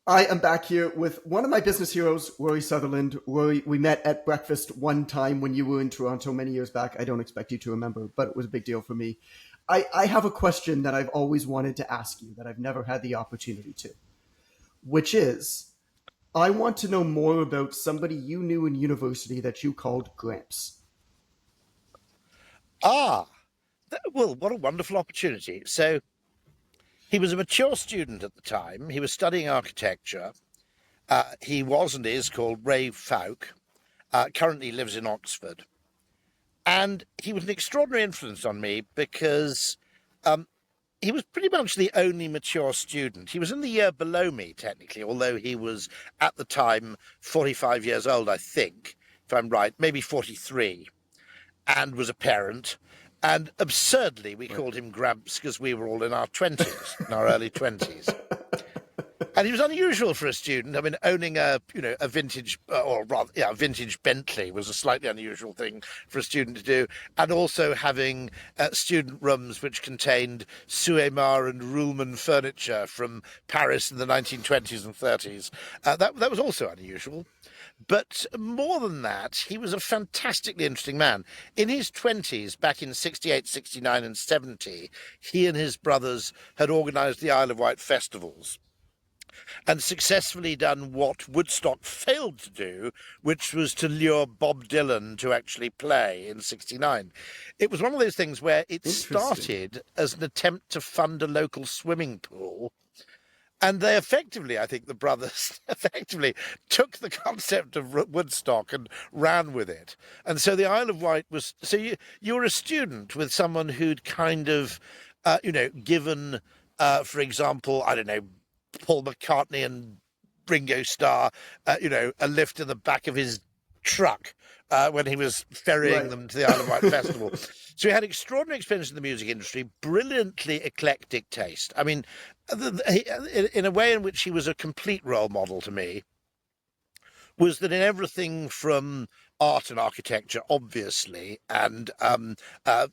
I am back here with one of my business heroes, Rory Sutherland. Rory, we met at breakfast one time when you were in Toronto many years back. I don't expect you to remember, but it was a big deal for me. I have a question that I've always wanted to ask you that I've never had the opportunity to, which is I want to know more about somebody you knew in university that you called Gramps. Ah, well, what a wonderful opportunity. So he was a mature student at the time. He was studying architecture. He was and is called Ray Fowke, currently lives in Oxford. And he was an extraordinary influence on me because he was pretty much the only mature student. He was in the year below me, technically, although he was at the time 45 years old, I think, if I'm right, maybe 43, and was a parent. And absurdly, we Right. called him Gramps because we were all in our 20s, in our early 20s. And he was unusual for a student. I mean, owning a vintage, or rather, yeah, a vintage Bentley was a slightly unusual thing for a student to do. And also having student rooms which contained Suemar and Ruhlmann furniture from Paris in the 1920s and 30s. That was also unusual. But more than that, he was a fantastically interesting man. In his 20s, back in 68, 69, and 70, he and his brothers had organised the Isle of Wight festivals and successfully done what Woodstock failed to do, which was to lure Bob Dylan to actually play in 69. It was one of those things where it Interesting. started as an attempt to fund a local swimming pool. And they effectively, I think the brothers effectively took the concept of Woodstock and ran with it. And so the Isle of Wight was, so you were a student with someone who'd kind of, given, for example, I don't know, Paul McCartney and Ringo Starr, a lift in the back of his truck when he was ferrying Right. them to the Isle of Wight festival. So he had extraordinary experience in the music industry, brilliantly eclectic taste. I mean, in a way in which he was a complete role model to me, was that in everything from art and architecture, obviously, and Art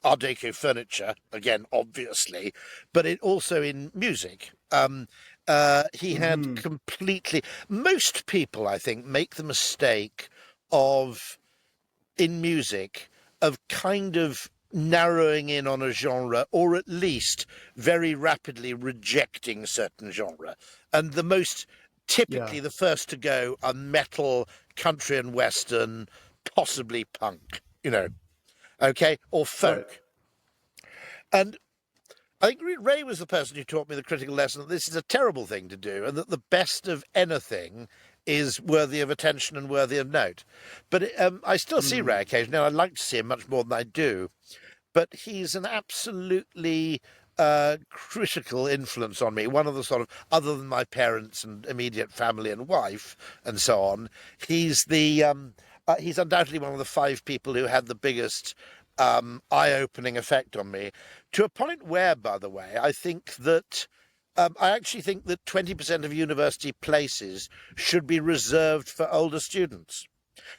Deco furniture, again, obviously, but it also in music. He had Mm-hmm. completely. Most people, I think, make the mistake of in music of kind of narrowing in on a genre or at least very rapidly rejecting certain genre. And the most Yeah. typically the first to go are metal, country and western, possibly punk, okay, or Right. folk. And I think Ray was the person who taught me the critical lesson that this is a terrible thing to do and that the best of anything is worthy of attention and worthy of note. But I still see Mm. Ray occasionally, and I'd like to see him much more than I do. But he's an absolutely critical influence on me. One of the sort of, other than my parents and immediate family and wife and so on, he's he's undoubtedly one of the five people who had the biggest eye-opening effect on me, to a point where, by the way, I think that I actually think that 20% of university places should be reserved for older students.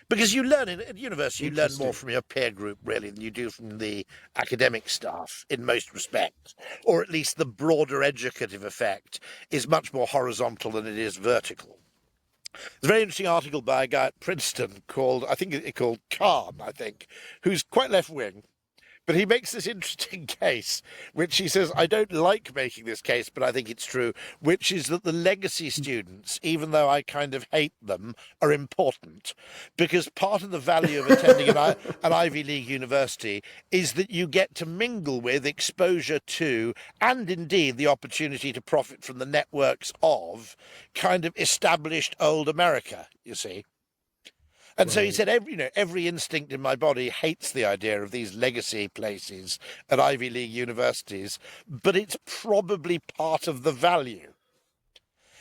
Because you learn at university, you learn more Interesting. from your peer group, really, than you do from the academic staff in most respects. Or at least the broader educative effect is much more horizontal than it is vertical. There's a very interesting article by a guy at Princeton called, I think it called Kahn, I think, who's quite left wing, but he makes this interesting case, which he says, I don't like making this case, but I think it's true, which is that the legacy students, even though I kind of hate them, are important because part of the value of attending an Ivy League university is that you get to mingle with, exposure to, and indeed the opportunity to profit from the networks of kind of established old America, you see. And so he Right. said, every instinct in my body hates the idea of these legacy places at Ivy League universities, but it's probably part of the value.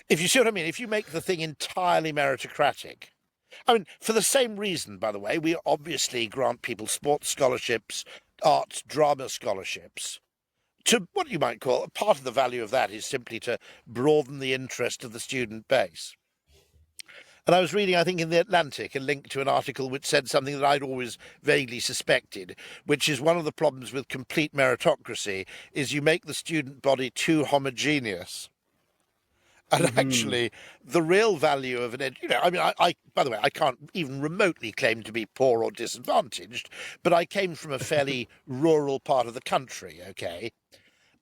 If you see what I mean, if you make the thing entirely meritocratic, I mean, for the same reason, by the way, we obviously grant people sports scholarships, arts, drama scholarships. To what you might call part of the value of that is simply to broaden the interest of the student base. And I was reading, I think, in The Atlantic, a link to an article which said something that I'd always vaguely suspected, which is one of the problems with complete meritocracy is you make the student body too homogeneous. And Mm-hmm. actually, the real value of I mean, by the way, I can't even remotely claim to be poor or disadvantaged, but I came from a fairly rural part of the country, okay?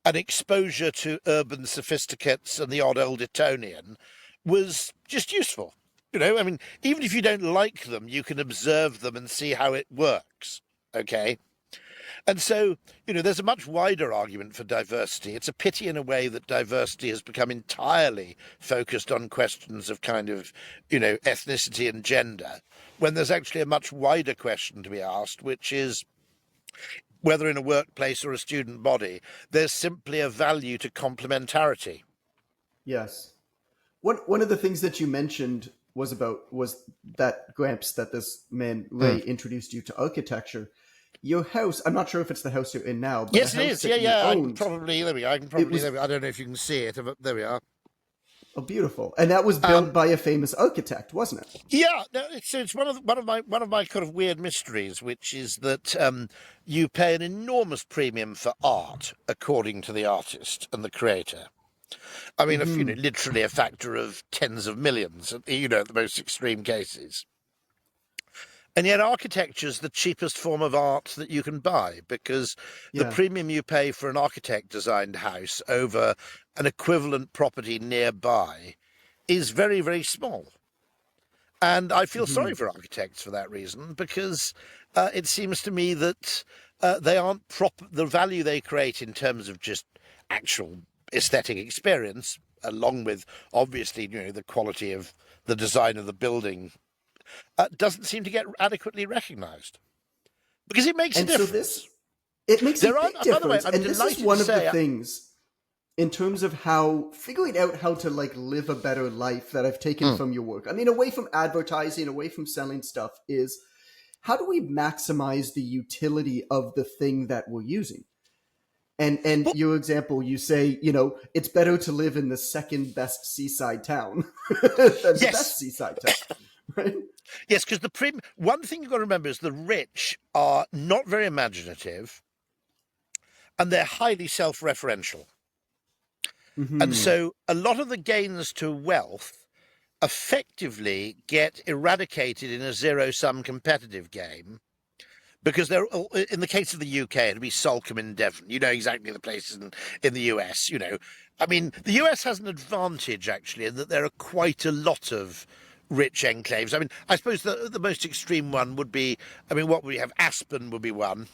An exposure to urban sophisticates and the odd old Etonian was just useful. I mean, even if you don't like them, you can observe them and see how it works, okay? And so, there's a much wider argument for diversity. It's a pity in a way that diversity has become entirely focused on questions of kind of, ethnicity and gender, when there's actually a much wider question to be asked, which is whether in a workplace or a student body, there's simply a value to complementarity. Yes. One of the things that you mentioned was that Gramps, that this man Ray Mm. introduced you to architecture. Your house, I'm not sure if it's the house you're in now, but the Yes, it house is. Yeah, that you yeah. I can owned, probably. There we go. I can it probably. was There we, I don't know if you can see it, but there we are. beautiful, and that was built Um, by a famous architect, wasn't it? Yeah, no, it's one of my kind of weird mysteries, which is that you pay an enormous premium for art according to the artist and the creator. I mean, Mm-hmm. literally a factor of tens of millions, at the most extreme cases. And yet, architecture is the cheapest form of art that you can buy because the Yeah. premium you pay for an architect-designed house over an equivalent property nearby is very, very small. And I feel Mm-hmm. sorry for architects for that reason, because it seems to me that they aren't the value they create in terms of just actual aesthetic experience, along with obviously, the quality of the design of the building, doesn't seem to get adequately recognised because it makes a And so difference. this it makes a There are, big by the way, difference, I'm and this is delighted to one of the say, things in terms of how figuring out how to like live a better life that I've taken Mm. from your work. I mean, away from advertising, away from selling stuff, is how do we maximize the utility of the thing that we're using? And Well, your example, you say, it's better to live in the second best seaside town than the best yes, seaside town, right? yes, because one thing you've got to remember is the rich are not very imaginative and they're highly self-referential. And Mm-hmm. so a lot of the gains to wealth effectively get eradicated in a zero-sum competitive game because they're, in the case of the UK, it'd be Salcombe and Devon. You know exactly the places in the US. I mean, the US has an advantage actually in that there are quite a lot of rich enclaves. I mean, I suppose the most extreme one would be, I mean, what would we have? Aspen would be one,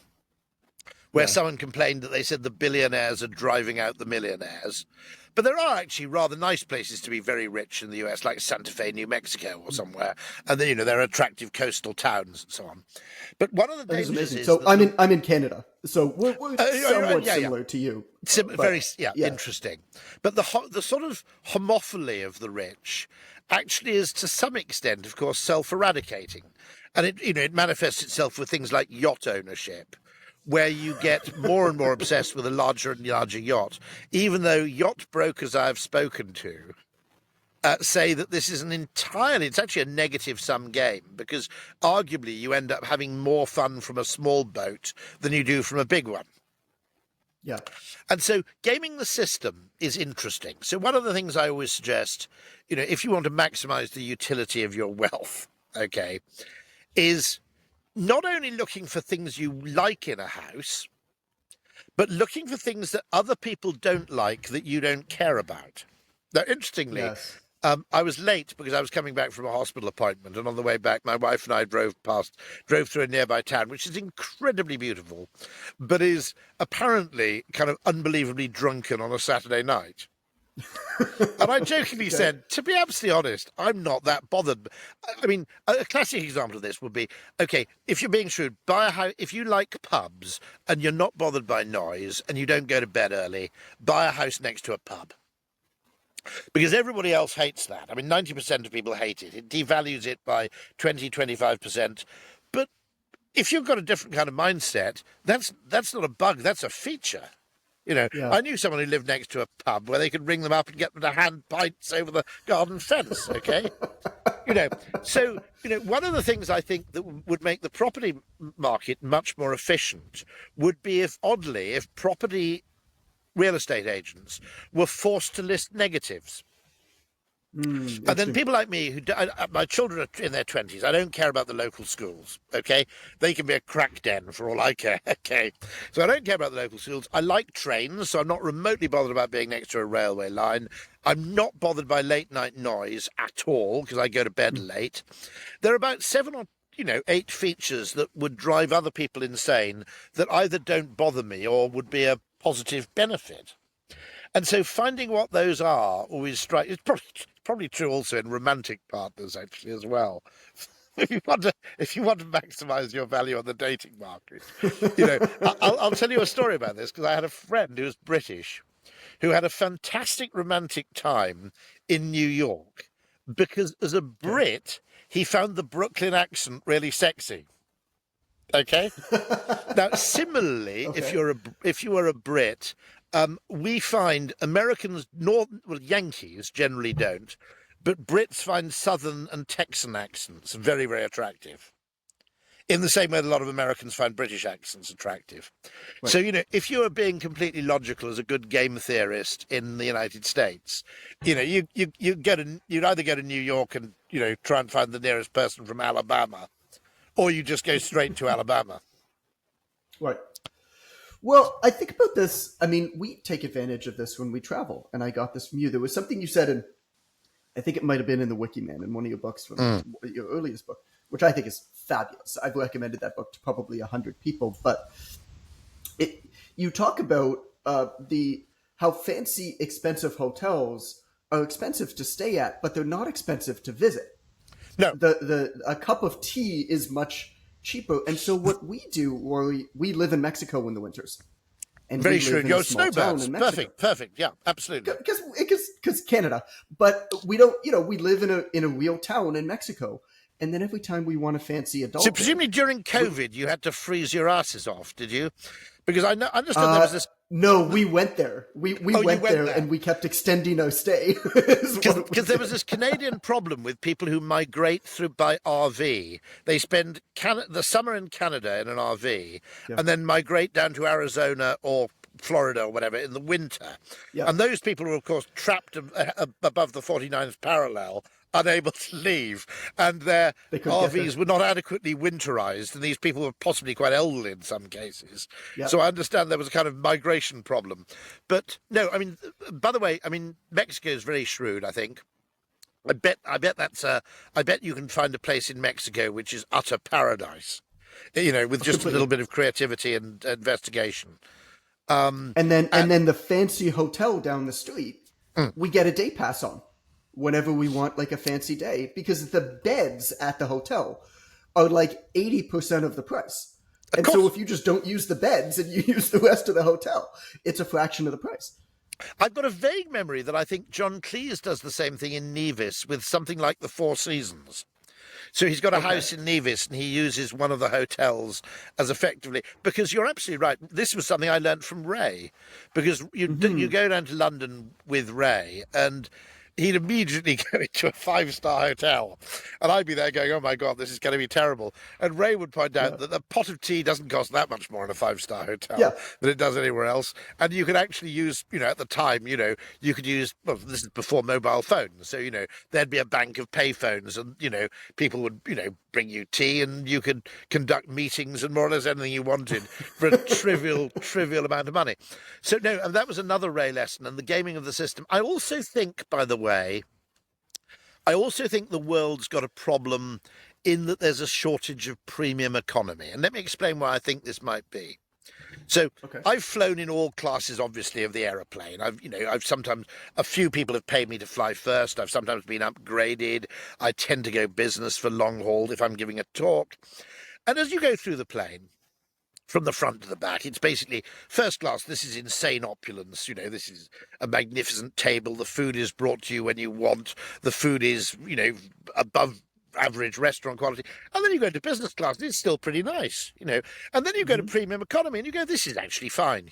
where Yeah. someone complained that they said the billionaires are driving out the millionaires. But there are actually rather nice places to be very rich in the US, like Santa Fe, New Mexico, or somewhere. And then, there are attractive coastal towns and so on. But one of the That is dangers amazing. is So that I'm in Canada, so we're somewhat yeah, yeah. similar to you, Very, but yeah, yeah, interesting. But the sort of homophily of the rich actually is to some extent, of course, self-eradicating. And it manifests itself with things like yacht ownership, where you get more and more obsessed with a larger and larger yacht, even though yacht brokers I've spoken to say that this is it's actually a negative sum game because arguably you end up having more fun from a small boat than you do from a big one. yeah, And so gaming the system is interesting. So one of the things I always suggest, if you want to maximize the utility of your wealth, okay, is not only looking for things you like in a house, but looking for things that other people don't like that you don't care about. Now, interestingly, yes. I was late because I was coming back from a hospital appointment, and on the way back, my wife and I drove through a nearby town, which is incredibly beautiful, but is apparently kind of unbelievably drunken on a Saturday night. And I jokingly Okay. said, to be absolutely honest, I'm not that bothered. I mean, a classic example of this would be, okay, if you're being shrewd, buy a house. If you like pubs and you're not bothered by noise and you don't go to bed early, buy a house next to a pub. Because everybody else hates that. I mean, 90% of people hate it. It devalues it by 20-25%. But if you've got a different kind of mindset, that's not a bug, that's a feature. Yeah. I knew someone who lived next to a pub where they could ring them up and get them to hand pints over the garden fence, okay? you know, so, one of the things I think that would make the property market much more efficient would be if property real estate agents were forced to list negatives. And then Interesting. people like me my children are in their 20s. I don't care about the local schools, okay? They can be a crack den for all I care, okay? So I don't care about the local schools. I like trains, so I'm not remotely bothered about being next to a railway line. I'm not bothered by late night noise at all because I go to bed Mm. late. There are about 8 features that would drive other people insane that either don't bother me or would be a positive benefit. And so finding what those are always strikes. It's probably true also in romantic partners actually as well. If you want to maximise your value on the dating market, I'll tell you a story about this because I had a friend who was British who had a fantastic romantic time in New York because as a Okay. Brit he found the Brooklyn accent really sexy. Okay. Now, similarly, Okay. if you are a Brit, we find Americans, Yankees generally don't, but Brits find Southern and Texan accents very, very attractive. In the same way that a lot of Americans find British accents attractive. So, Right. if you are being completely logical as a good game theorist in the United States, you'd either go to New York and, try and find the nearest person from Alabama, or you just go straight to Alabama. Right. Well, I think about this. I mean, we take advantage of this when we travel, and I got this from you. There was something you said, and I think it might have been in the Wiki Man in one of your books from Mm. your earliest book, which I think is fabulous. I've recommended that book to probably 100 people, but it you talk about the how fancy, expensive hotels are expensive to stay at, but they're not expensive to visit. No, The a cup of tea is much cheaper, and so what we do, we live in Mexico in the winters, and we very live shrewd. in a You're small town snowbirds. in Mexico Perfect, perfect. Yeah, absolutely. because Canada, but we don't. We live in a real town in Mexico, and then every time we want a fancy So adult thing, presumably during we COVID, you had to freeze your asses off, did you? Because I understood there was this. no, we went there. We Oh, you went went there there and we kept extending our stay. Is what we because there was did. this Canadian problem with people who migrate through by RV. They spend the summer in Canada in an RV, Yeah, and then migrate down to Arizona or Florida or whatever in the winter. yeah. And those people are, of course, trapped above the 49th parallel, unable to leave, and their They couldn't get there. RVs were not adequately winterized, and these people were possibly quite elderly in some cases. Yeah. So I understand there was a kind of migration problem. But no, I mean, by the way, I mean, Mexico is very shrewd, I think. I bet you can find a place in Mexico which is utter paradise, with just a little Completely. bit of creativity and investigation. Um, And then the fancy hotel down the street, mm, we get a day pass on whenever we want like a fancy day because the beds at the hotel are like 80% of the price. of And so course, if you just don't use the beds and you use the rest of the hotel, it's a fraction of the price. I've got a vague memory that I think John Cleese does the same thing in Nevis with something like the Four Seasons. So he's got a Okay. house in Nevis and he uses one of the hotels as effectively, because you're absolutely right. This was something I learned from Ray, because you Mm-hmm. go down to London with Ray and he'd immediately go into a five-star hotel and I'd be there going, oh my God, this is going to be terrible. And Ray would point out Yeah. that the pot of tea doesn't cost that much more in a five-star Yeah. hotel than it does anywhere else. And you could actually use, at the time, you could use, well, this is before mobile phones. So, there'd be a bank of payphones and, people would, bring you tea and you could conduct meetings and more or less anything you wanted for a trivial amount of money. So, no, and that was another Ray lesson and the gaming of the system. I also think, by the way, the world's got a problem in that there's a shortage of premium economy. And let me explain why I think this might be. So Okay. I've flown in all classes, obviously, of the aeroplane. I've sometimes, a few people have paid me to fly first. I've sometimes been upgraded. I tend to go business for long haul if I'm giving a talk. And as you go through the plane, from the front to the back, it's basically first class. This is insane opulence. This is a magnificent table. The food is brought to you when you want. The food is, above average restaurant quality. And then you go to business class, and it's still pretty nice. And then you go to Mm-hmm. premium economy, and you go, this is actually fine.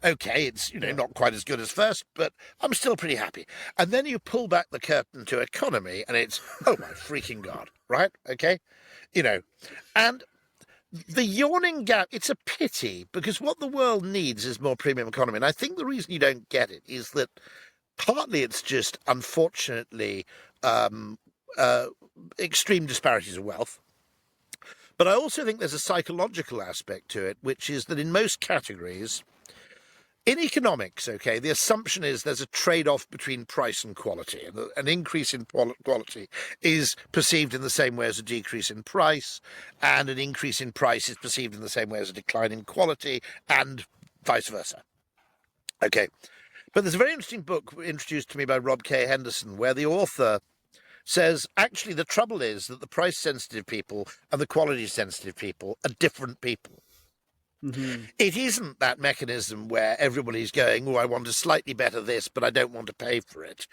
Okay, it's, Yeah. not quite as good as first, but I'm still pretty happy. And then you pull back the curtain to economy, and it's, oh my freaking God, right? Okay? You know, and the yawning gap, it's a pity because what the world needs is more premium economy. And I think the reason you don't get it is that Partly it's just, unfortunately, um, uh, extreme disparities of wealth. But I also think there's a psychological aspect to it, which is that in most categories, in economics, okay, the assumption is there's a trade-off between price and quality. And an increase in quality is perceived in the same way as a decrease in price, and an increase in price is perceived in the same way as a decline in quality, and vice versa. Okay. But there's a very interesting book introduced to me by Rob K. Henderson, where the author says, actually, the trouble is that the price-sensitive people and the quality-sensitive people are different people. Mm-hmm. It isn't that mechanism where everybody's going, oh, I want a slightly better this, but I don't want to pay for it.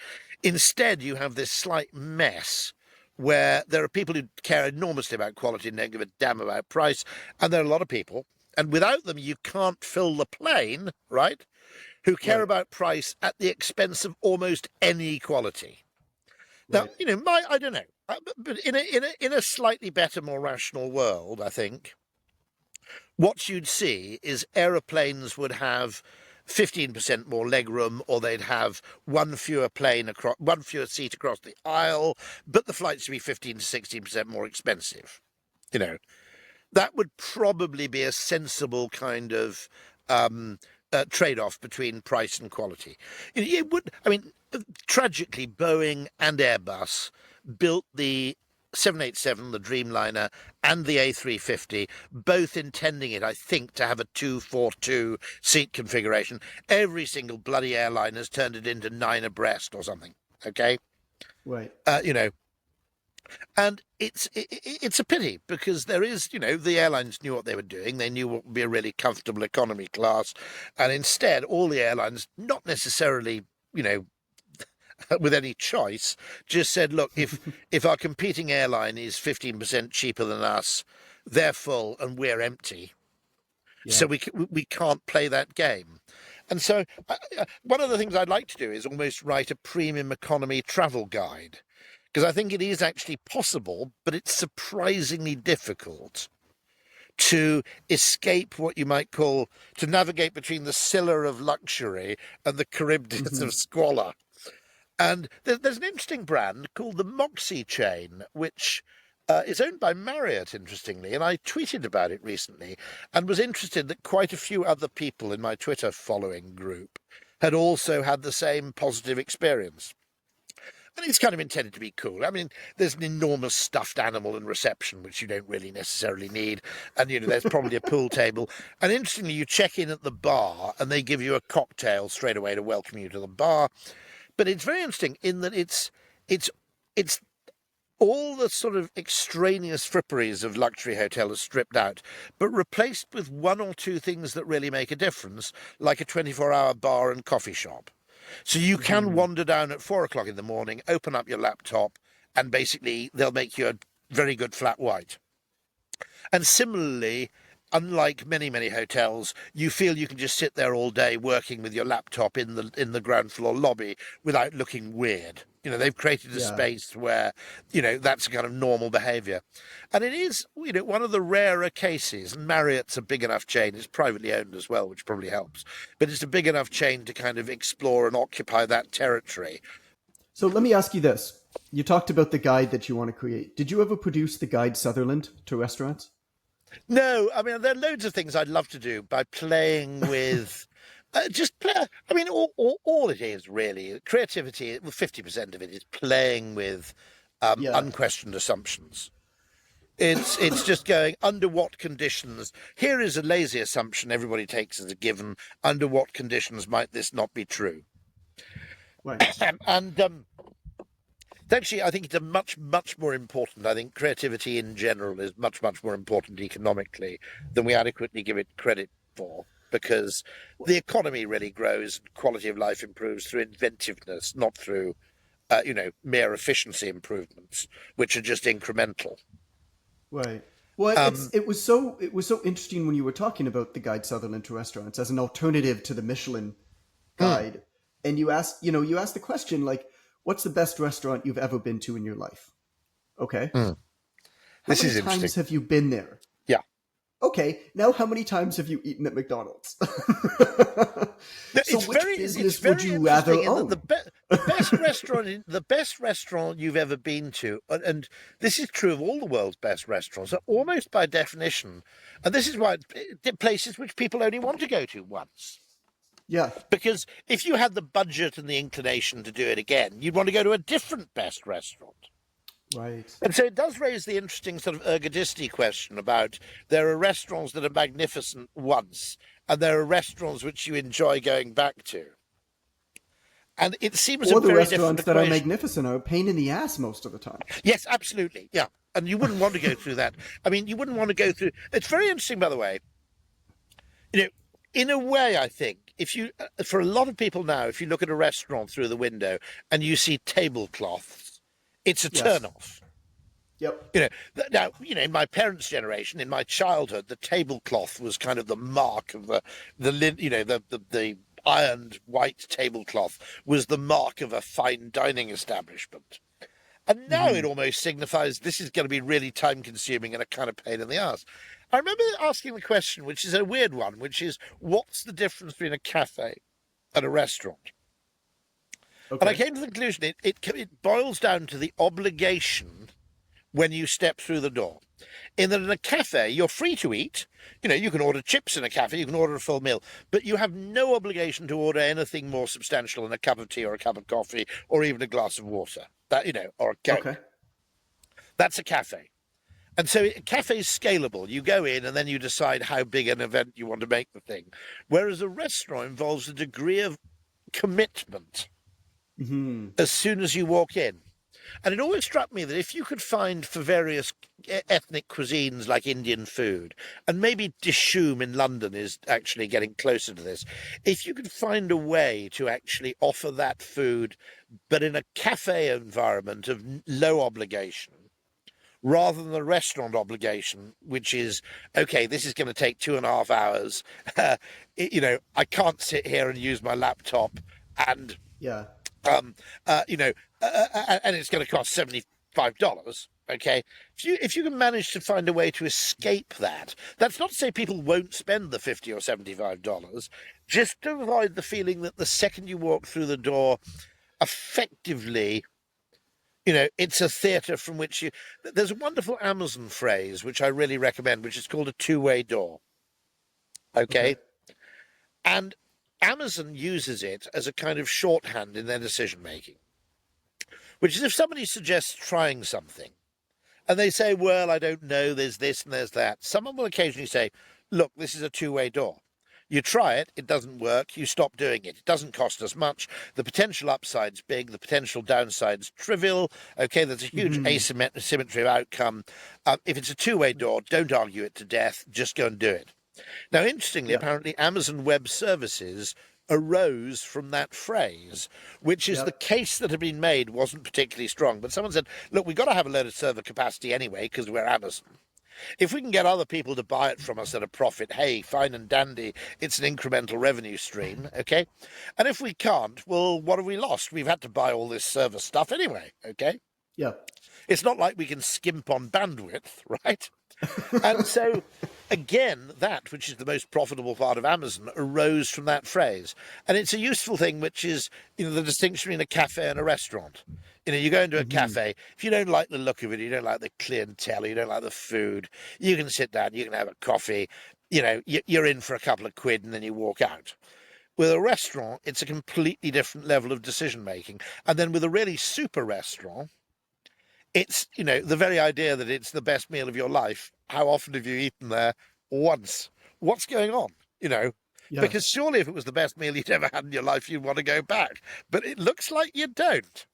Instead, you have this slight mess where there are people who care enormously about quality and don't give a damn about price, and there are a lot of people, and without them, you can't fill the plane, right, who care Right. about price at the expense of almost any quality. Now, Right. you know, I don't know, but in a slightly better, more rational world, I think what you'd see is aeroplanes would have 15% more legroom, or they'd have one fewer seat across the aisle, but the flights would be 15 to 16% more expensive. You know, that would probably be a sensible kind of trade-off between price and quality. It would, I mean, tragically, Boeing and Airbus built the 787, the Dreamliner, and the A350, both intending it, I think, to have a 242 seat configuration. Every single bloody airline has turned it into 9 abreast or something. Okay, Right. you know, and it's a pity, because there is, you know, the airlines knew what they were doing. They knew what would be a really comfortable economy class, and instead, all the airlines, not necessarily, you know, with any choice, just said, look, if our competing airline is 15% cheaper than us, they're full and we're empty, so Yeah. we can't play that game. And so one of the things I'd like to do is almost write a premium economy travel guide, because I think it is actually possible, but it's surprisingly difficult to escape what you might call, to navigate between the Scylla of luxury and the Charybdis Mm-hmm. of squalor. And there's an interesting brand called the Moxie chain, which is owned by Marriott, interestingly. And I tweeted about it recently and was interested that quite a few other people in my Twitter following group had also had the same positive experience. And it's kind of intended to be cool. I mean, there's an enormous stuffed animal in reception, which you don't really necessarily need. And, you know, there's probably a pool table. And interestingly, you check in at the bar and they give you a cocktail straight away to welcome you to the bar. But it's very interesting in that it's all the sort of extraneous fripperies of luxury hotel is stripped out, but replaced with one or two things that really make a difference, like a 24-hour bar and coffee shop. So you can Mm-hmm. wander down at 4 o'clock in the morning, open up your laptop, and basically they'll make you a very good flat white. And similarly, unlike many, many hotels, you feel you can just sit there all day working with your laptop in the ground floor lobby without looking weird. You know, they've created a Yeah. space where, you know, that's kind of normal behaviour. And it is, you know, one of the rarer cases, and Marriott's a big enough chain, it's privately owned as well, which probably helps, but it's a big enough chain to kind of explore and occupy that territory. So let me ask you this. You talked about the guide that you want to create. Did you ever produce the guide Sutherland to restaurants? No, I mean, there are loads of things I'd love to do by playing with. Just play. I mean, all it is really creativity. 50% of it is playing with Yeah. unquestioned assumptions. It's just going, under what conditions? Here is a lazy assumption everybody takes as a given. Under what conditions might this not be true? Right. And actually, I think it's a much more important. I think creativity in general is much more important economically than we adequately give it credit for, because the economy really grows and quality of life improves through inventiveness, not through, you know, mere efficiency improvements, which are just incremental. Right. Well, Um, it was so interesting when you were talking about the guide Sutherland to restaurants as an alternative to the Michelin mm, guide, and you asked the question like, "What's the best restaurant you've ever been to in your life?" Okay. mm. How This many is interesting. times have you been there? Yeah. Okay, now how many times have you eaten at McDonald's? No, So which it's business would very you rather interesting in that own? the best restaurant you've ever been to, and this is true of all the world's best restaurants, are almost by definition, and this is why places which people only want to go to once. Yeah, Because if you had the budget and the inclination to do it again, you'd want to go to a different best restaurant. right. And so it does raise the interesting sort of ergodicity question about there are restaurants that are magnificent once, and there are restaurants which you enjoy going back to. And it seems a Or the very different restaurants that are equation. magnificent are a pain in the ass most of the time. Yes, absolutely. Yeah. And you wouldn't want to go through that. I mean, you wouldn't want to go through. It's very interesting, by the way. You know, in a way, I think, if you, for a lot of people now, if you look at a restaurant through the window and you see tablecloths, it's a Yes. turn-off. Yep. Now, in my parents' generation, in my childhood, the tablecloth was kind of the mark of the ironed white tablecloth was the mark of a fine dining establishment. And now it almost signifies this is going to be really time consuming and a kind of pain in the ass. I remember asking the question, which is a weird one, which is what's the difference between a cafe and a restaurant? And I Okay. came to the conclusion it boils down to the obligation when you step through the door. In that in a cafe, you're free to eat. You can order chips in a cafe, you can order a full meal, but you have no obligation to order anything more substantial than a cup of tea or a cup of coffee or even a glass of water. Or a Okay. Coke. That's a cafe. And so a cafe is scalable. You go in and then you decide how big an event you want to make the thing. Whereas a restaurant involves a degree of commitment as soon as you walk in. And it always struck me that if you could find for various ethnic cuisines like Indian food, and maybe Dishoom in London is actually getting closer to this, if you could find a way to actually offer that food, but in a cafe environment of low obligation, rather than the restaurant obligation, which is, okay, this is going to take 2.5 hours. I can't sit here and use my laptop and Yeah. um, and it's going to cost $75. Okay, if you can manage to find a way to escape that, that's not to say people won't spend the $50 or $75. Just to avoid the feeling that the second you walk through the door, effectively, it's a theatre from which you. There's a wonderful Amazon phrase which I really recommend, which is called a two-way door. Okay. Okay, and Amazon uses it as a kind of shorthand in their decision making. Which is if somebody suggests trying something and they say, well, I don't know, there's this and there's that, someone will occasionally say, look, this is a two-way door. You try it, it doesn't work, you stop doing it. It doesn't cost us much. The potential upside's big, the potential downside's trivial. Okay, there's a huge asymmetry of outcome. If it's a two-way door, don't argue it to death, just go and do it. Now, interestingly, Yep. apparently Amazon Web Services arose from that phrase, which is the Yep. case that had been made wasn't particularly strong. But someone said, look, we've got to have a load of server capacity anyway because we're Amazon. If we can get other people to buy it from us at a profit, hey, fine and dandy, it's an incremental revenue stream, okay? And if we can't, well, what have we lost? We've had to buy all this server stuff anyway, okay? Yep. It's not like we can skimp on bandwidth, right? And so, again, that, which is the most profitable part of Amazon, arose from that phrase. And it's a useful thing, which is, the distinction between a cafe and a restaurant. You go into a cafe, if you don't like the look of it, you don't like the clientele, you don't like the food, you can sit down, you can have a coffee, you're in for a couple of quid and then you walk out. With a restaurant, it's a completely different level of decision making. And then with a really super restaurant, it's, the very idea that it's the best meal of your life. How often have you eaten there? Once. What's going on? Yeah. Because surely if it was the best meal you'd ever had in your life, you'd want to go back. But it looks like you don't.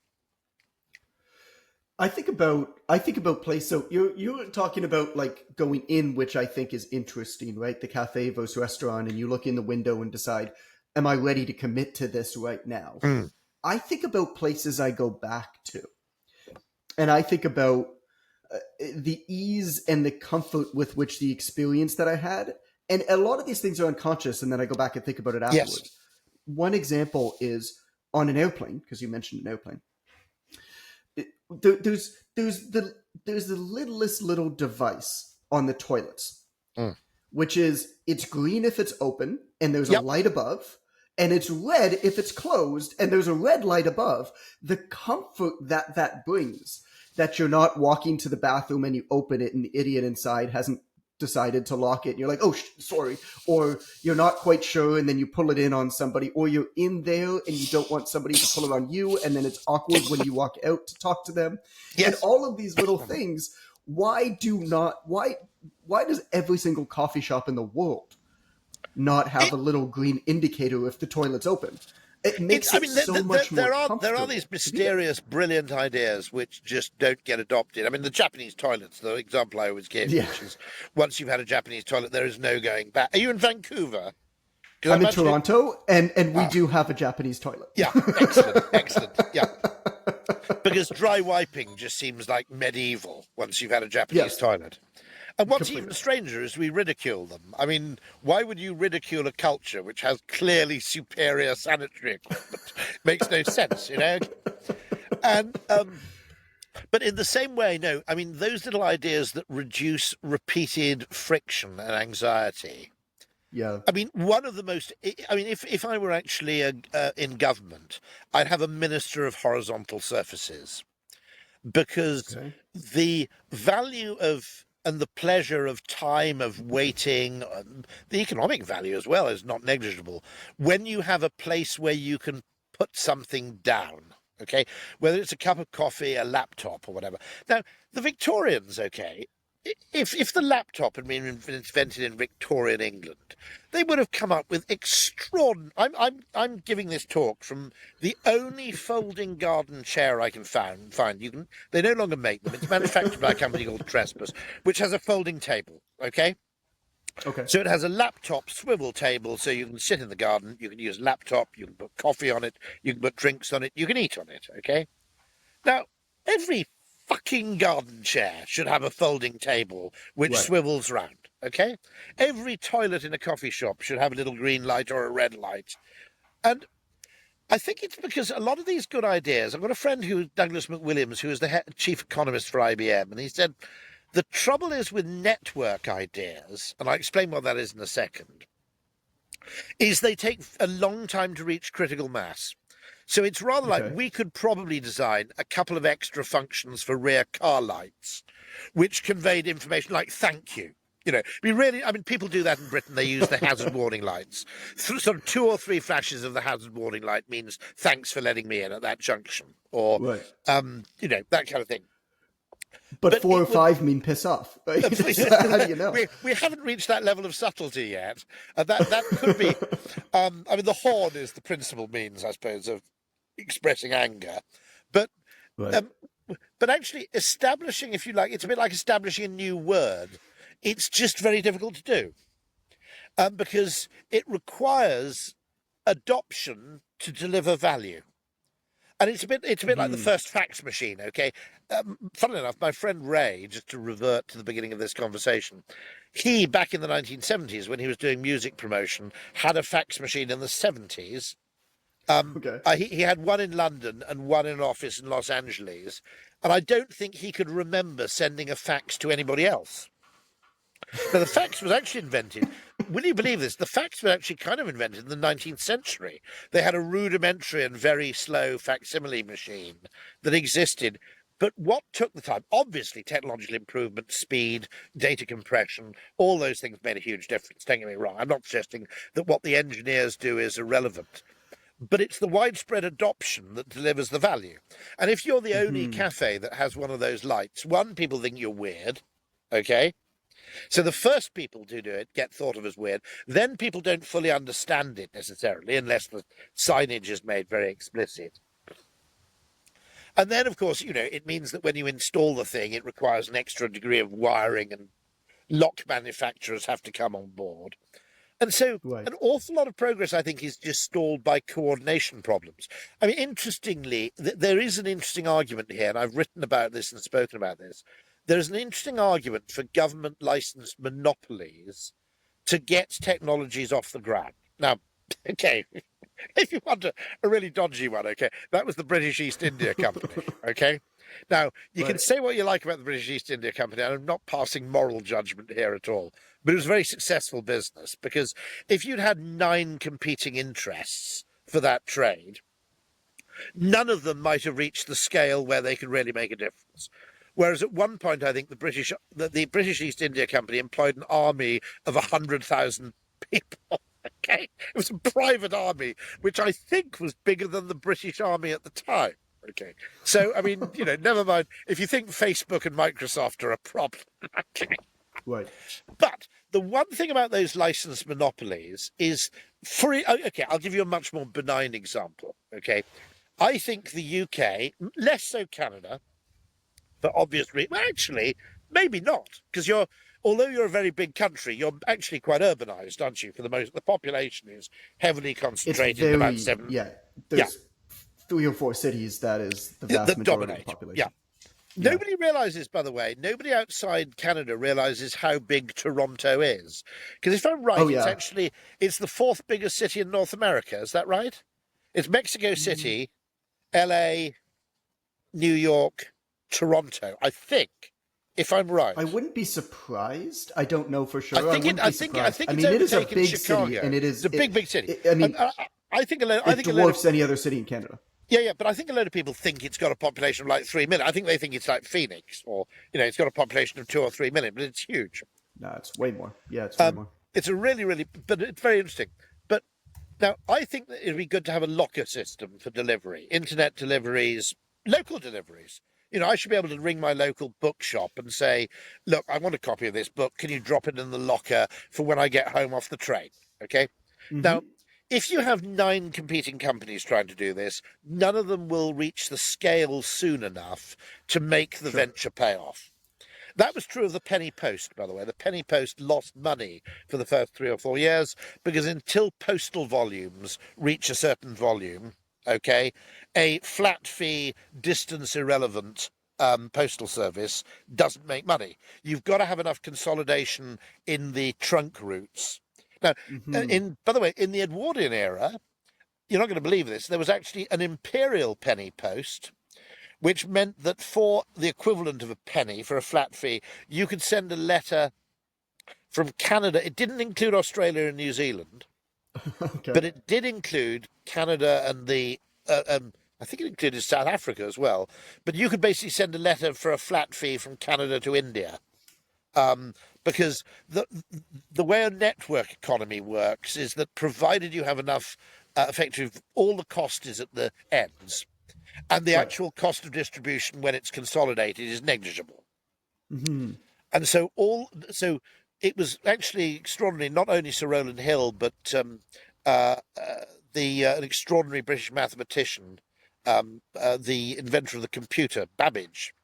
I think about place. So you're talking about like going in, which I think is interesting, right? The cafe versus restaurant, and you look in the window and decide, am I ready to commit to this right now? Mm. I think about places I go back to, and I think about the ease and the comfort with which the experience that I had. And a lot of these things are unconscious, and then I go back and think about it Yes. afterwards. One example is on an airplane, because you mentioned an airplane. There's the littlest little device on the toilets. Mm. which is it's green if it's open and there's a Yep. light above, and it's red if it's closed and there's a red light above. The comfort that that brings, that you're not walking to the bathroom and you open it and the idiot inside hasn't decided to lock it and you're like, oh, sorry, or you're not quite sure and then you pull it in on somebody, or you're in there and you don't want somebody to pull it on you and then it's awkward when you walk out to talk to them. Yes. And all of these little things, why does every single coffee shop in the world not have a little green indicator if the toilet's open? It makes it so much more comfortable. There are these mysterious, brilliant ideas which just don't get adopted. I mean, the Japanese toilets, the example I always give, which is once you've had a Japanese toilet, there is no going back. Are you in Vancouver? I'm in Toronto, and we do have a Japanese toilet. Yeah, excellent, yeah. Because dry wiping just seems like medieval once you've had a Japanese toilet. And what's even stranger is we ridicule them. I mean, why would you ridicule a culture which has clearly superior sanitary equipment? Makes no sense, you know? And but in the same way, no, I mean, those little ideas that reduce repeated friction and anxiety. Yeah. I mean, one of the most, I mean, if I were actually in government, I'd have a minister of horizontal surfaces, because the value of and the pleasure of time, of waiting, the economic value as well is not negligible when you have a place where you can put something down, okay? Whether it's a cup of coffee, a laptop, or whatever. Now, the Victorians, okay, if the laptop had been invented in Victorian England, they would have come up with extraordinary... I'm giving this talk from the only folding garden chair I can find. They no longer make them. It's manufactured by a company called Trespass, which has a folding table, okay? Okay. So it has a laptop swivel table, so you can sit in the garden, you can use a laptop, you can put coffee on it, you can put drinks on it, you can eat on it, okay? Now, every fucking garden chair should have a folding table which swivels round, okay? Every toilet in a coffee shop should have a little green light or a red light. And I think it's because a lot of these good ideas... I've got a friend Douglas McWilliams, who is the chief economist for IBM, and he said, the trouble is with network ideas, and I'll explain what that is in a second, is they take a long time to reach critical mass. So it's rather like we could probably design a couple of extra functions for rear car lights, which conveyed information like thank you. You know, people do that in Britain. They use the hazard warning lights. Sort of 2 or 3 flashes of the hazard warning light means thanks for letting me in at that junction, or, you know, that kind of thing. But 4 or 5 mean piss off. Right? How do you know? We haven't reached that level of subtlety yet. That could be... I mean, the horn is the principal means, I suppose, of expressing anger. But actually establishing, if you like, it's a bit like establishing a new word. It's just very difficult to do. Because it requires adoption to deliver value. And it's a bit like the first fax machine, okay? Funnily enough, my friend Ray, just to revert to the beginning of this conversation, he, back in the 1970s, when he was doing music promotion, had a fax machine in the 70s. He had one in London and one in an office in Los Angeles. And I don't think he could remember sending a fax to anybody else. Now, the fax was actually invented... Will you believe this? The fax was actually kind of invented in the 19th century. They had a rudimentary and very slow facsimile machine that existed. But what took the time? Obviously, technological improvement, speed, data compression, all those things made a huge difference. Don't get me wrong. I'm not suggesting that what the engineers do is irrelevant. But it's the widespread adoption that delivers the value. And if you're the only cafe that has one of those lights, one, people think you're weird, okay? So the first people to do it get thought of as weird. Then people don't fully understand it necessarily, unless the signage is made very explicit. And then, of course, you know, it means that when you install the thing, it requires an extra degree of wiring, and lock manufacturers have to come on board. And so an awful lot of progress, I think, is just stalled by coordination problems. I mean, interestingly, there is an interesting argument here, and I've written about this and spoken about this. There's an interesting argument for government-licensed monopolies to get technologies off the ground. Now, okay, if you want a really dodgy one, okay, that was the British East India Company, okay? Now, you can Right. say what you like about the British East India Company, and I'm not passing moral judgment here at all, but it was a very successful business because if you'd had 9 competing interests for that trade, none of them might have reached the scale where they could really make a difference. Whereas at one point, I think the British East India Company employed an army of 100,000 people. Okay, it was a private army, which I think was bigger than the British Army at the time. Okay, so I mean, never mind if you think Facebook and Microsoft are a problem. Okay. Right. But the one thing about those licensed monopolies is okay, I'll give you a much more benign example. Okay, I think the UK, less so Canada, for obvious reasons. Well, actually, maybe not, because although you're a very big country, you're actually quite urbanized, aren't you? For the population is heavily It's concentrated in about very, seven. yeah. Yeah, There's 3 or 4 cities that is the vast that majority of the dominate. Yeah. population. Yeah. Nobody realizes, by the way, nobody outside Canada realizes how big Toronto is. Because if I'm right, Oh, yeah. it's the 4th biggest city in North America. Is that right? It's Mexico City, LA, New York, Toronto, I think, if I'm right. I wouldn't be surprised. I don't know for sure. I think wouldn't I be think surprised. I it's mean, it is a overtaken big Chicago. city, and It's a big city. I mean, I think it dwarfs any other city in Canada. Yeah, but I think a load of people think it's got a population of like 3 million. I think they think it's like Phoenix, or it's got a population of 2 or 3 million, but it's huge. No, it's way more. Yeah, it's way more. It's a really, really, but it's very interesting. But now I think that it'd be good to have a locker system for delivery, internet deliveries, local deliveries. I should be able to ring my local bookshop and say, look, I want a copy of this book. Can you drop it in the locker for when I get home off the train? Okay. Now, if you have 9 competing companies trying to do this, none of them will reach the scale soon enough to make the venture pay off. That was true of the penny post, by the way. The penny post lost money for the first 3 or 4 years because until postal volumes reach a certain volume, okay, a flat fee, distance irrelevant postal service doesn't make money. You've got to have enough consolidation in the trunk routes. Now, by the way, in the Edwardian era, you're not going to believe this, there was actually an imperial penny post, which meant that for the equivalent of a penny, for a flat fee, you could send a letter from Canada. It didn't include Australia and New Zealand, Okay. but it did include Canada and I think it included South Africa as well. But you could basically send a letter for a flat fee from Canada to India. Because the way a network economy works is that provided you have enough, effective, all the cost is at the ends, and the actual cost of distribution when it's consolidated is negligible. And so it was actually extraordinary. Not only Sir Rowland Hill, but an extraordinary British mathematician, the inventor of the computer, Babbage,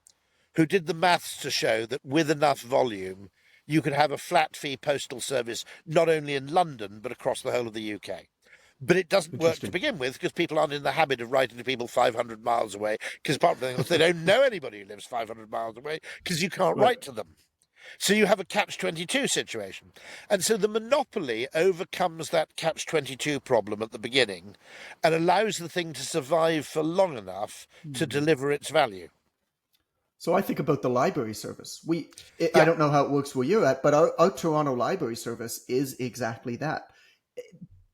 who did the maths to show that with enough volume, you could have a flat fee postal service not only in London, but across the whole of the UK. But it doesn't work to begin with because people aren't in the habit of writing to people 500 miles away, because part of the thing is they don't know anybody who lives 500 miles away because you can't write to them. So you have a catch-22 situation. And so the monopoly overcomes that catch-22 problem at the beginning and allows the thing to survive for long enough to deliver its value. So I think about the library service. I don't know how it works where you're at, but our Toronto library service is exactly that.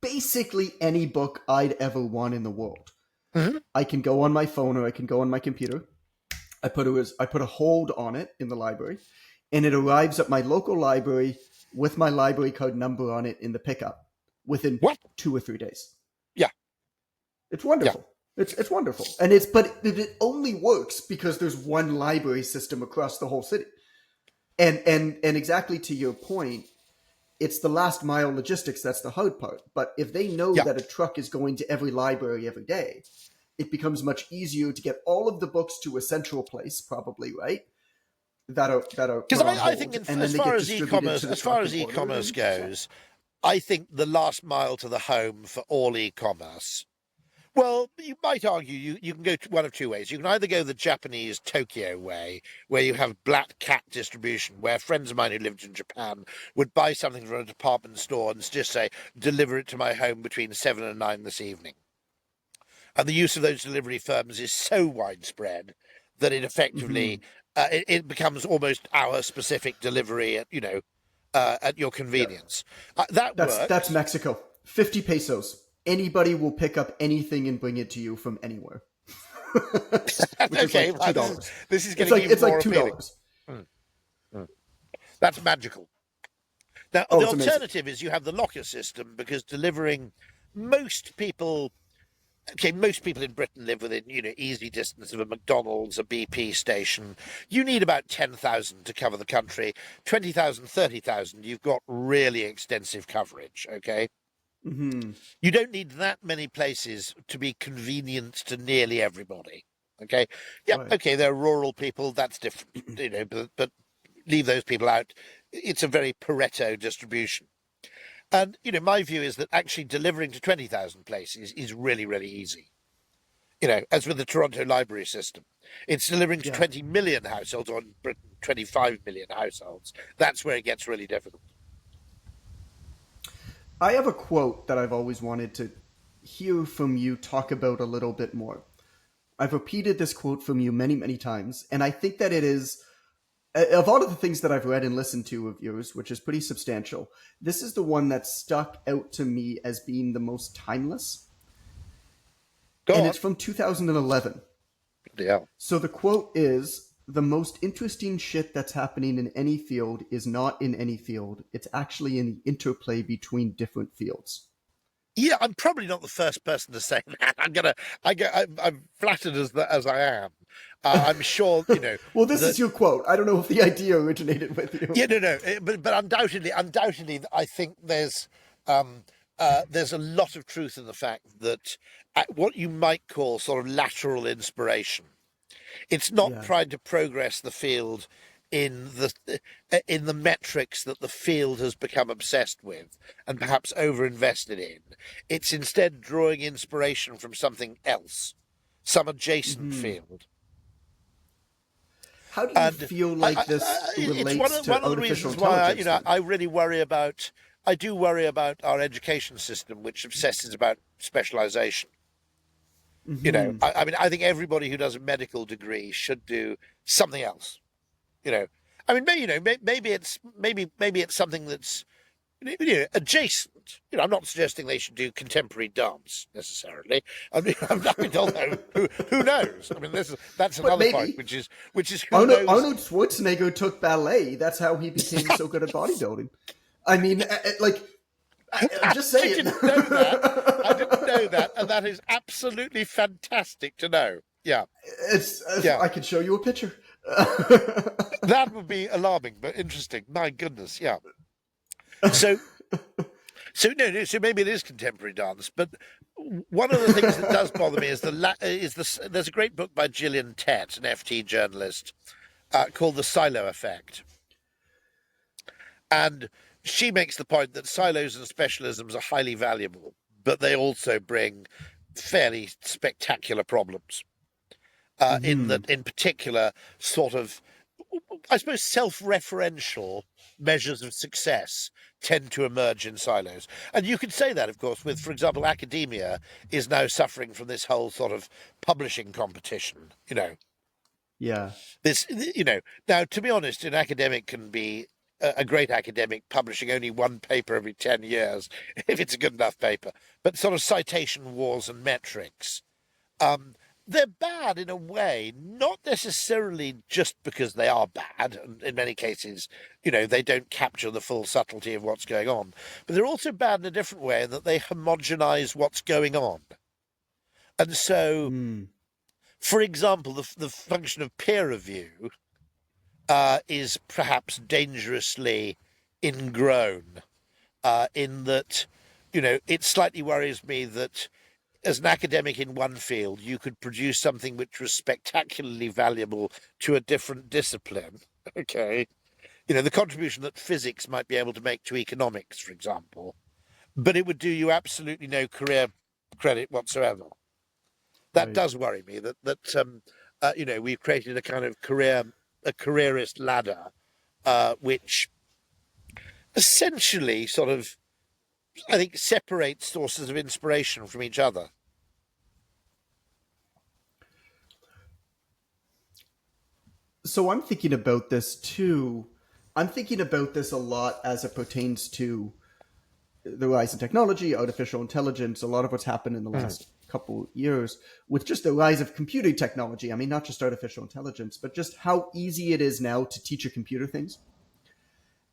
Basically any book I'd ever want in the world. I can go on my phone or I can go on my computer. I put a hold on it in the library, and it arrives at my local library with my library card number on it in the pickup within 2 or 3 days. Yeah. It's wonderful. Yeah. It's wonderful. And but it only works because there's one library system across the whole city. And exactly to your point, it's the last mile logistics that's the hard part. But if they know that a truck is going to every library every day, it becomes much easier to get all of the books to a central place, probably, right? That are because I think as far as e-commerce goes, I think the last mile to the home for all e-commerce. Well, you might argue you can go one of 2 ways. You can either go the Japanese Tokyo way, where you have black cat distribution, where friends of mine who lived in Japan would buy something from a department store and just say, deliver it to my home between 7 and 9 this evening. And the use of those delivery firms is so widespread that it effectively it becomes almost hour-specific delivery at your Yeah. convenience. That That's works. Mexico. 50 pesos. Anybody will pick up anything and bring it to you from anywhere. Which is Okay, like well, $2. this is It's getting like even it's like more appealing. $2. Mm, mm. That's magical. Now, Oh, the it's amazing. alternative is you have the locker system, because delivering most people. Okay, most people in Britain live within, easy distance of a McDonald's, a BP station. You need about 10,000 to cover the country. 20,000, 30,000, you've got really extensive coverage, okay? Hmm. You don't need that many places to be convenient to nearly everybody, okay? Yep, Right. okay, they're rural people, that's different, but leave those people out. It's a very Pareto distribution. And, my view is that actually delivering to 20,000 places is really, really easy. As with the Toronto library system, it's delivering to Yeah. 20 million households, or in Britain, 25 million households. That's where it gets really difficult. I have a quote that I've always wanted to hear from you talk about a little bit more. I've repeated this quote from you many, many times, and I think that it is, of all of the things that I've read and listened to of yours, which is pretty substantial, this is the one that stuck out to me as being the most timeless. Go And on. it's from 2011. Yeah. So the quote is: the most interesting shit that's happening in any field is not in any field. It's actually in the interplay between different fields. Yeah, I'm probably not the first person to say that. I'm flattered as I am. I'm sure, Well, this is that. your quote. I don't know if the idea originated with you. Yeah, no, but undoubtedly, I think there's a lot of truth in the fact that what you might call sort of lateral inspiration. It's not Yeah. trying to progress the field in the metrics that the field has become obsessed with and perhaps overinvested in. It's instead drawing inspiration from something else, some adjacent Hmm. field. How do you And feel like this it's one relates of to one of the artificial reasons why intelligence then? I really worry about. I do worry about our education system, which obsesses about specialization. Hmm. I mean, I think everybody who does a medical degree should do something else. You know, I mean, maybe it's something that's adjacent. I'm not suggesting they should do contemporary dance necessarily. I mean, although who knows? I mean, that's But another point, maybe which is who Arnold, knows. Arnold Schwarzenegger took ballet. That's how he became so good at bodybuilding. I mean, I'm just I saying. didn't know that. I didn't know that, and that is absolutely fantastic to know. Yeah, yeah. I could show you a picture. That would be alarming, but interesting. My goodness, yeah. So, so maybe it is contemporary dance. But one of the things that does bother me is there's a great book by Gillian Tett, an FT journalist, called The Silo Effect, and she makes the point that silos and specialisms are highly valuable, but they also bring fairly spectacular problems. In Hmm. that, in particular, sort of, I suppose, self-referential measures of success tend to emerge in silos. And you could say that, of course, with, for example, academia is now suffering from this whole sort of publishing competition. Yeah. This, now, to be honest, an academic can be a great academic publishing only one paper every 10 years, if it's a good enough paper. But sort of citation wars and metrics, um, they're bad in a way, not necessarily just because they are bad, and in many cases, they don't capture the full subtlety of what's going on, but they're also bad in a different way in that they homogenize what's going on. And so, Hmm. for example, the function of peer review is perhaps dangerously ingrown, in that, it slightly worries me that as an academic in one field, you could produce something which was spectacularly valuable to a different discipline. Okay. The contribution that physics might be able to make to economics, for example, but it would do you absolutely no career credit whatsoever. That Right. does worry me that we've created a kind of careerist ladder, which essentially sort of, I think, separates sources of inspiration from each other. So I'm thinking about this too. I'm thinking about this a lot as it pertains to the rise in technology, artificial intelligence, a lot of what's happened in the Mm. last couple years with just the rise of computing technology. I mean, not just artificial intelligence, but just how easy it is now to teach a computer things,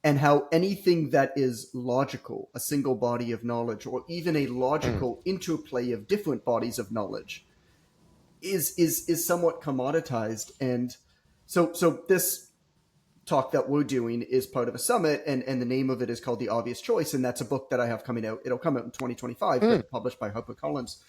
and how anything that is logical, a single body of knowledge, or even a Mm. logical interplay of different bodies of knowledge is somewhat commoditized. And so this talk that we're doing is part of a summit, and the name of it is called The Obvious Choice, and that's a book that I have coming out. It'll come out in 2025, Mm. but published by HarperCollins.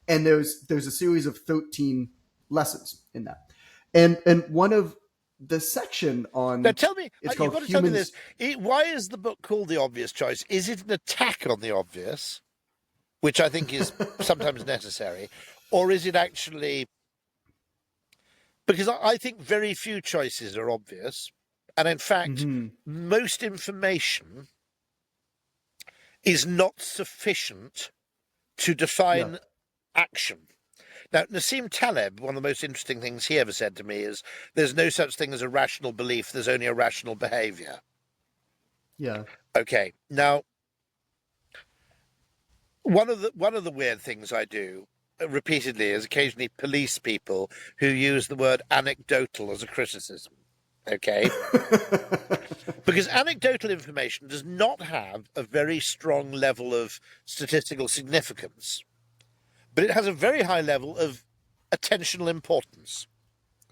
And there's a series of 13 lessons in that. And one of the section Now on, tell me, it's you've called got to tell me this. Humans. Why is the book called The Obvious Choice? Is it an attack on the obvious, which I think is sometimes necessary, or is it actually because I think very few choices are obvious, and in fact, Mhm. most information is not sufficient to Yeah. define action. Now, Nassim Taleb, one of the most interesting things he ever said to me is there's no such thing as a rational belief, there's only a rational behavior. Yeah. Okay, now, one of the weird things I do repeatedly is occasionally police people who use the word anecdotal as a criticism. Okay? Because anecdotal information does not have a very strong level of statistical significance, but it has a very high level of attentional importance.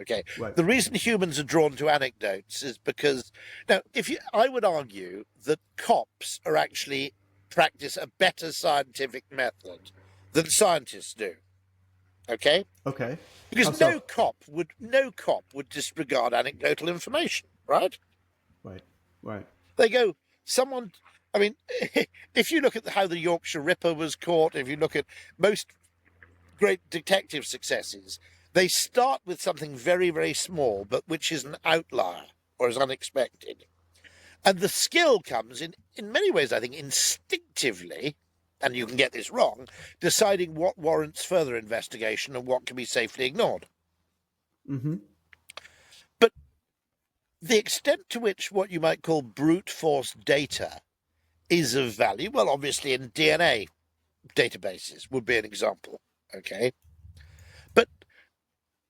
Okay. Right. The reason humans are drawn to anecdotes is because now, I would argue that cops are actually practice a better scientific method than scientists do. Okay, Okay. How because so? no cop would disregard anecdotal information, right? Right. Right. They go, someone. I mean, if you look at how the Yorkshire Ripper was caught, if you look at most great detective successes, they start with something very, very small, but which is an outlier or is unexpected. And the skill comes in many ways, I think, instinctively, and you can get this wrong, deciding what warrants further investigation and what can be safely ignored. Mm-hmm. But the extent to which what you might call brute force data is of value, well, obviously in DNA databases would be an example. Okay. But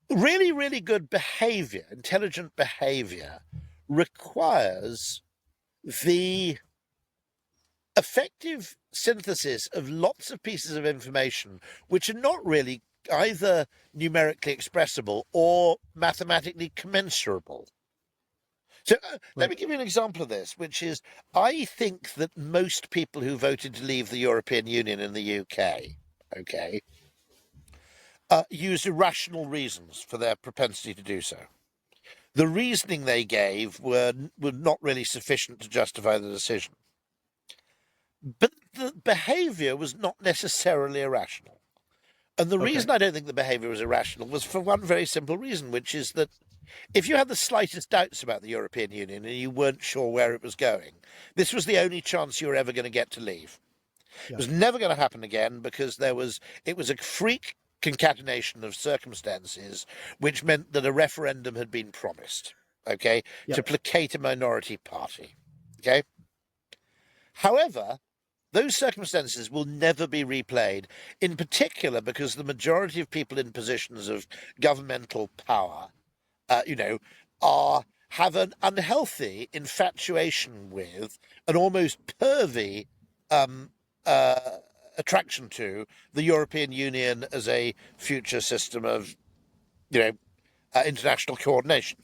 really, really good behavior, intelligent behavior, requires the effective synthesis of lots of pieces of information which are not really either numerically expressible or mathematically commensurable. So let Right. me give you an example of this, which is I think that most people who voted to leave the European Union in the UK, okay, used irrational reasons for their propensity to do so. The reasoning they gave were not really sufficient to justify the decision. But the behaviour was not necessarily irrational. And the Okay. reason I don't think the behaviour was irrational was for one very simple reason, which is that if you had the slightest doubts about the European Union and you weren't sure where it was going, this was the only chance you were ever going to get to leave. It Yeah. was never going to happen again because it was a freak concatenation of circumstances which meant that a referendum had been promised, okay, Yeah. to placate a minority party. Okay. However, those circumstances will never be replayed, in particular because the majority of people in positions of governmental power, you know, have an unhealthy infatuation with an almost pervy um, uh, attraction to the European Union as a future system of, you know, international coordination.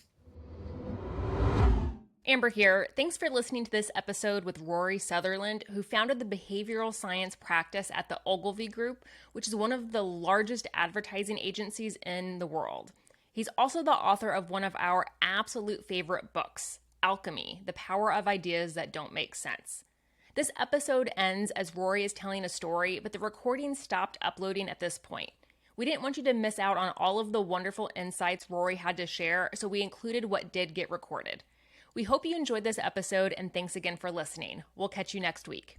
Amber here. Thanks for listening to this episode with Rory Sutherland, who founded the behavioral science practice at the Ogilvy Group, which is one of the largest advertising agencies in the world. He's also the author of one of our absolute favorite books, Alchemy: The Power of Ideas That Don't Make Sense. This episode ends as Rory is telling a story, but the recording stopped uploading at this point. We didn't want you to miss out on all of the wonderful insights Rory had to share, so we included what did get recorded. We hope you enjoyed this episode, and thanks again for listening. We'll catch you next week.